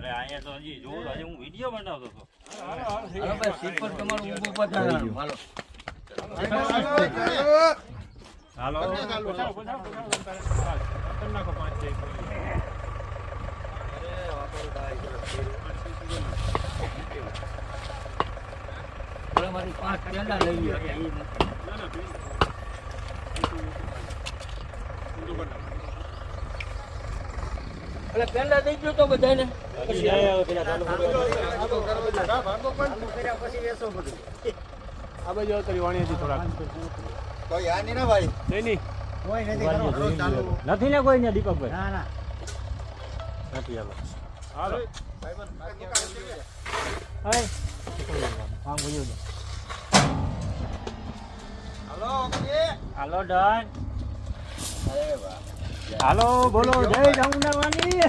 એટલે અહીંયા તો હજી જોઉં હજી હું વિડીયો બનાવતો હતો. હાલો ભાઈ સીપર તમારું ઊભું પધારવાનું હાલો હાલો મારી 5 પેંડા લઈ લ્યો એટલે પેંડા દઈ ગયો તો બધાને પછી આયા પેલા ચાલુ પછી વેસો બધું આ બાજુ કરી વાણીયાજી થોડા કોઈ આ નહીં ને ભાઈ નહીં કોઈ નથી કરો ચાલુ નથી ને કોઈ ને દીપકભાઈ ના ના નથી હાલો હાલો હાય આમ બોલ્યો હાલો ઓકે હાલો ડન અરે વાહ હાલો બોલો જય ચામુંડાવાની જય